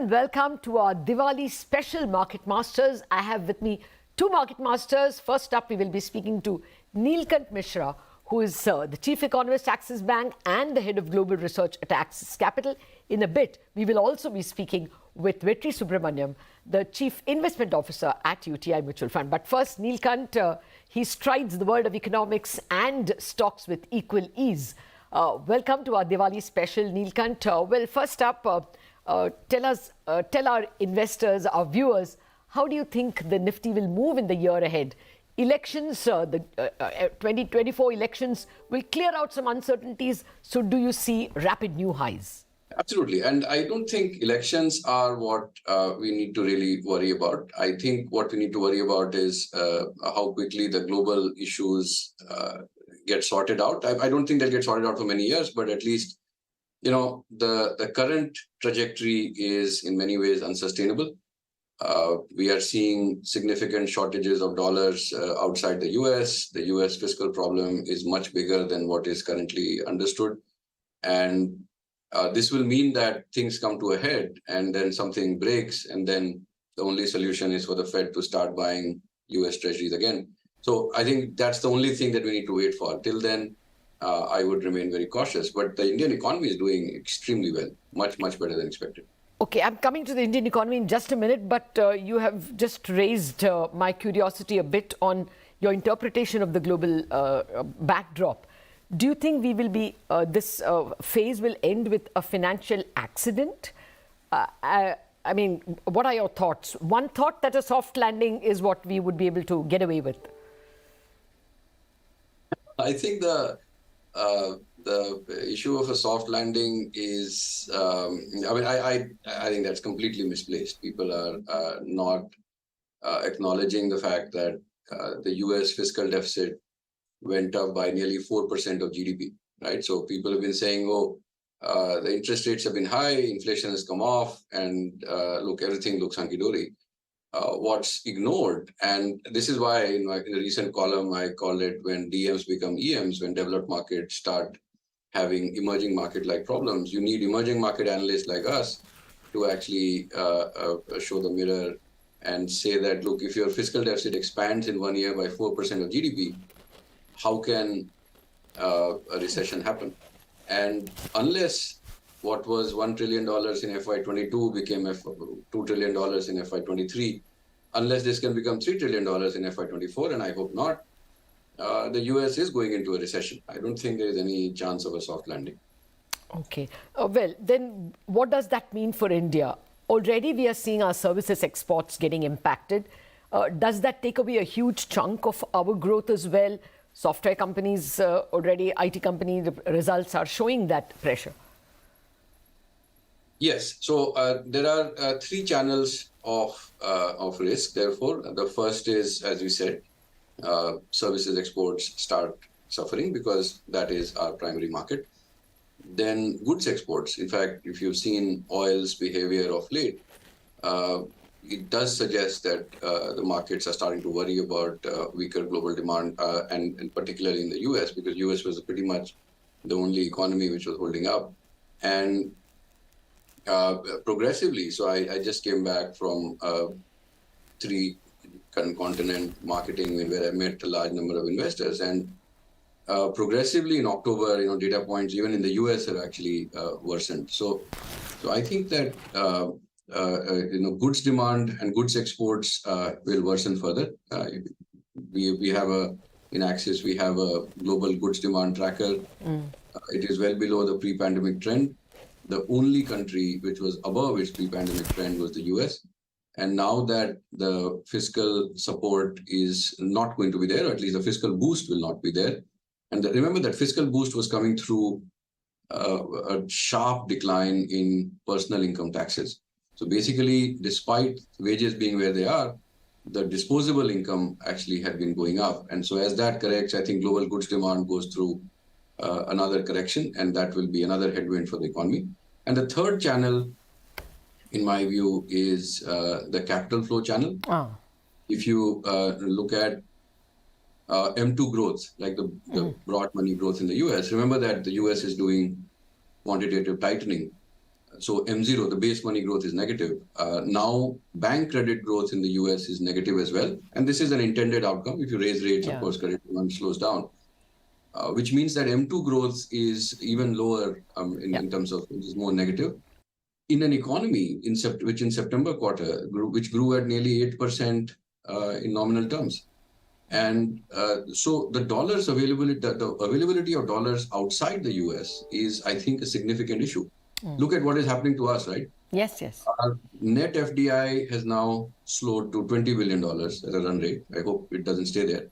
and welcome to our Diwali special Market Masters. I have with me two Market Masters. First up, we will be speaking to Neelkanth Mishra, who is the Chief Economist, Axis Bank, and the Head of Global Research at Axis Capital. In a bit, we will also be speaking with Vetri Subramaniam, the Chief Investment Officer at UTI Mutual Fund. But first, Neelkanth, he strides the world of economics and stocks with equal ease. Welcome to our Diwali special, Neelkanth. Well, first up, tell our investors, our viewers, how do you think the Nifty will move in the year ahead? Elections, the 2024 elections will clear out some uncertainties. So do you see rapid new highs? Absolutely. And I don't think elections are what we need to really worry about. I think what we need to worry about is how quickly the global issues get sorted out. I don't think they'll get sorted out for many years, but at least, you know, the current trajectory is in many ways unsustainable. We are seeing significant shortages of dollars outside the US. The US fiscal problem is much bigger than what is currently understood. And this will mean that things come to a head and then something breaks, and then the only solution is for the Fed to start buying US treasuries again. So I think that's the only thing that we need to wait for. Till then, I would remain very cautious. But the Indian economy is doing extremely well, much, much better than expected. Okay, I'm coming to the Indian economy in just a minute, but you have just raised my curiosity a bit on your interpretation of the global backdrop. Do you think we will be, this phase will end with a financial accident? I mean, what are your thoughts? One thought that a soft landing is what we would be able to get away with. I think the issue of a soft landing is, I think that's completely misplaced. People are not acknowledging the fact that the US fiscal deficit went up by nearly 4% of GDP, right? So people have been saying, oh, the interest rates have been high, inflation has come off, and look, everything looks hunky-dory. What's ignored, and this is why in a recent column I called it when DMs become EMs, when developed markets start having emerging market-like problems. You need emerging market analysts like us to actually show the mirror and say that, look, if your fiscal deficit expands in 1 year by 4% of GDP, how can a recession happen? And unless what was $1 trillion in FY22 became $2 trillion in FY23, unless this can become $3 trillion in FY24, and I hope not, the US is going into a recession. I don't think there is any chance of a soft landing. Okay. Well, then what does that mean for India? Already we are seeing our services exports getting impacted. Does that take away a huge chunk of our growth as well? Software companies, already IT company results are showing that pressure. Yes. So there are three channels of risk. Therefore, the first is, as we said, services exports start suffering because that is our primary market. Then goods exports. In fact, if you've seen oil's behavior of late, it does suggest that the markets are starting to worry about weaker global demand, and particularly in the US, because US was pretty much the only economy which was holding up. And progressively, so I just came back from 3-continent marketing where I met a large number of investors, and progressively in October, data points even in the US have actually worsened. So I think that goods demand and goods exports will worsen further. We have in Axis we have a global goods demand tracker. It is well below the pre-pandemic trend. The only country which was above its pre-pandemic trend was the US. And now that the fiscal support is not going to be there, or at least the fiscal boost will not be there. And remember that fiscal boost was coming through a sharp decline in personal income taxes. So basically, despite wages being where they are, the disposable income actually had been going up. And so as that corrects, I think global goods demand goes through another correction, and that will be another headwind for the economy. And the third channel, in my view, is the capital flow channel. If you look at M2 growth, like the broad money growth in the US, remember that the US is doing quantitative tightening. so M0, the base money growth is negative. Now bank credit growth in the US is negative as well. And this is an intended outcome. If you raise rates, of course, credit demand slows down, which means that M2 growth is even lower in terms of, which is more negative. In an economy which in September quarter, which grew at nearly 8% in nominal terms. And so the dollars availability, the availability of dollars outside the US is, I think, a significant issue. Look at what is happening to us, right? Yes, yes. Our net FDI has now slowed to $20 billion at a run rate. I hope it doesn't stay there.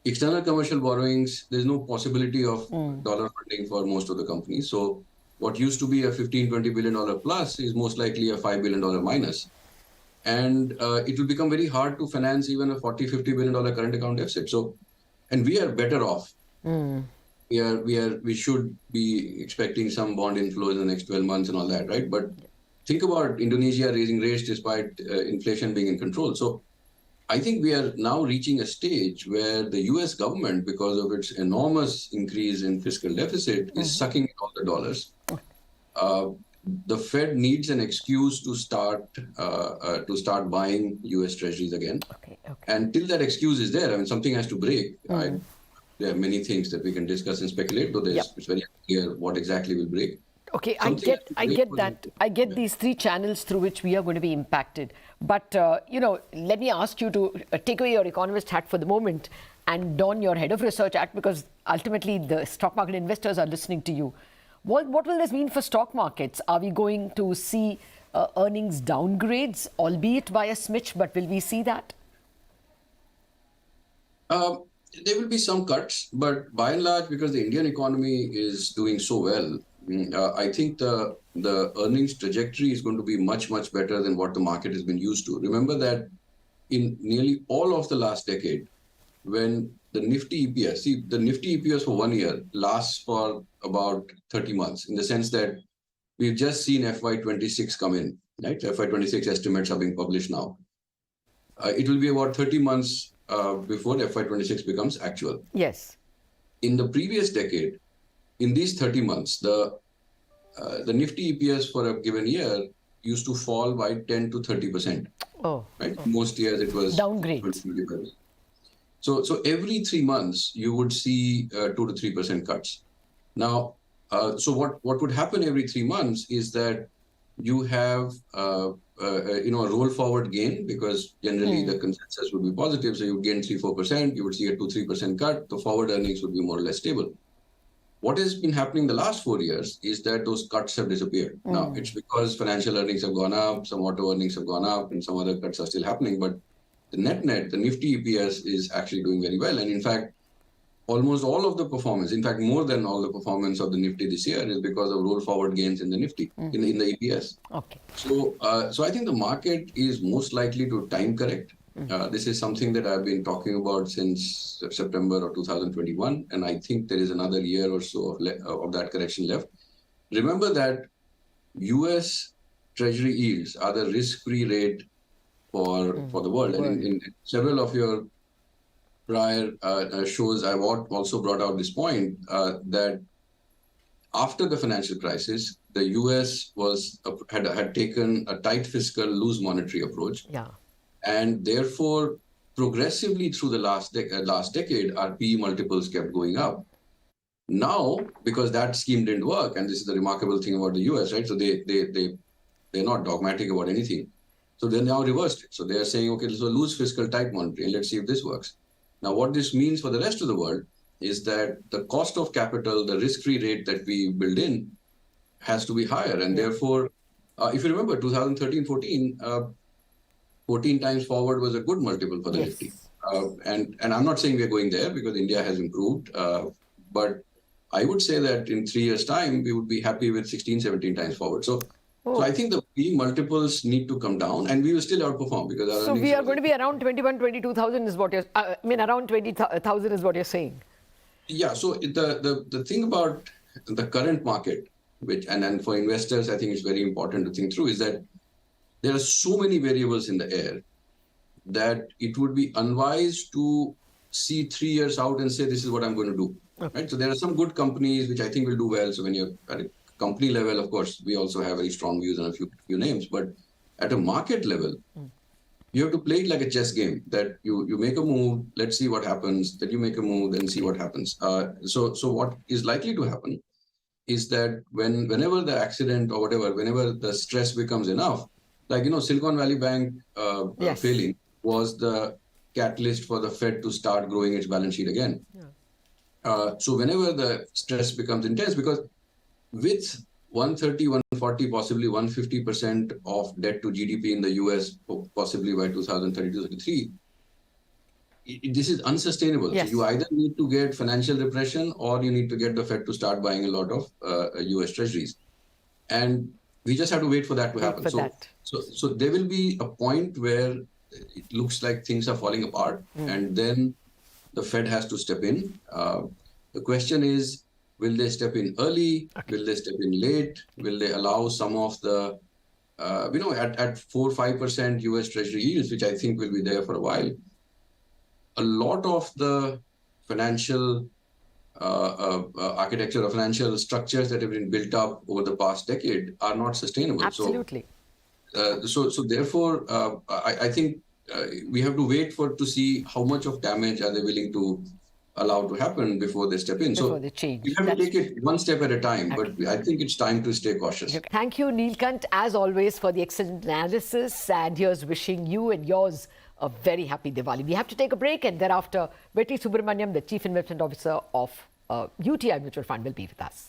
External commercial borrowings, there's no possibility of dollar funding for most of the companies. So what used to be a $15-20 billion plus is most likely a $5 billion minus. And it will become very hard to finance even a $40-50 billion current account deficit. So, and we are better off. We should be expecting some bond inflows in the next 12 months and all that, right? But think about Indonesia raising rates despite inflation being in control. So I think we are now reaching a stage where the US government, because of its enormous increase in fiscal deficit, is sucking in all the dollars. The Fed needs an excuse to start buying US treasuries again. And till that excuse is there, I mean, something has to break. There are many things that we can discuss and speculate, though it's very clear what exactly will break. Okay, I get that. I get these three channels through which we are going to be impacted. But, let me ask you to take away your economist hat for the moment and don your head of research hat, because ultimately the stock market investors are listening to you. What will this mean for stock markets? Are we going to see earnings downgrades, albeit by a smidge, but will we see that? There will be some cuts, but by and large, because the Indian economy is doing so well, I think the earnings trajectory is going to be much, much better than what the market has been used to. Remember that in nearly all of the last decade, when the Nifty EPS, the Nifty EPS for 1 year lasts for about 30 months, in the sense that we've just seen FY26 come in, right? FY26 estimates are being published now. It will be about 30 months before FY26 becomes actual. Yes. In the previous decade, in these 30 months, the Nifty EPS for a given year used to fall by 10 to 30%. Right? Most years it was downgrades. So every 3 months you would see 2 to 3% cuts. Now, so what would happen every 3 months is that you have a roll forward gain, because generally the consensus would be positive. So you gain 3-4%, you would see a 2-3% cut. The forward earnings would be more or less stable. What has been happening the last 4 years is that those cuts have disappeared. Now, it's because financial earnings have gone up, some auto earnings have gone up, and some other cuts are still happening. But the net, the Nifty EPS is actually doing very well. And in fact, almost all of the performance, in fact, more than all the performance of the Nifty this year is because of roll forward gains in the Nifty, in the EPS. Okay. So I think the market is most likely to time correct. This is something that I've been talking about since September of 2021, and I think there is another year or so of that correction left. Remember that US Treasury yields are the risk-free rate for the world. And in several of your prior shows, I've also brought out this point that after the financial crisis, the US had taken a tight fiscal, loose monetary approach. And therefore, progressively through the last decade, our PE multiples kept going up. Now, because that scheme didn't work, and this is the remarkable thing about the US, right? So they're not dogmatic about anything. So they now reversed it. So they are saying, okay, so loose fiscal, tight monetary, and let's see if this works. Now, what this means for the rest of the world is that the cost of capital, the risk-free rate that we build in, has to be higher. And therefore, if you remember, 2013-14, 14 times forward was a good multiple for the Nifty. And I'm not saying we are going there, because India has improved. But I would say that in 3 years' time, we would be happy with 16, 17 times forward. So I think the PE multiples need to come down, and we will still outperform, because our we are going to be around 22,000 is what you're, around 20,000 is what you're saying. Yeah. So the thing about the current market, and for investors, I think it's very important to think through, is that there are so many variables in the air that it would be unwise to see 3 years out and say, this is what I'm going to do. Right? So there are some good companies which I think will do well. So when you're company level, of course, we also have very strong views on a few names, but at a market level, you have to play it like a chess game that you make a move, let's see what happens, then you make a move, then see what happens. So what is likely to happen is that whenever the accident or whatever, whenever the stress becomes enough, like, Silicon Valley Bank Yes. failing was the catalyst for the Fed to start growing its balance sheet again. So whenever the stress becomes intense, because with 130, 140, possibly 150% of debt to GDP in the US, possibly by 2032-33, this is unsustainable. Yes. So you either need to get financial repression or you need to get the Fed to start buying a lot of US treasuries. And we just have to wait for that to happen. So there will be a point where it looks like things are falling apart, and then the Fed has to step in. The question is, will they step in early? Will they step in late? Will they allow some of the, at 4 or 5% US Treasury yields, which I think will be there for a while, a lot of the financial architecture or financial structures that have been built up over the past decade are not sustainable. Absolutely. So therefore, I think we have to wait to see how much of damage are they willing to allow to happen before they step in. Before they change. You have to take it one step at a time, but I think it's time to stay cautious. Thank you, Neelkanth, as always, for the excellent analysis. And here's wishing you and yours a very happy Diwali. We have to take a break, and thereafter, Vetri Subramaniam, the Chief Investment Officer of UTI Mutual Fund, will be with us.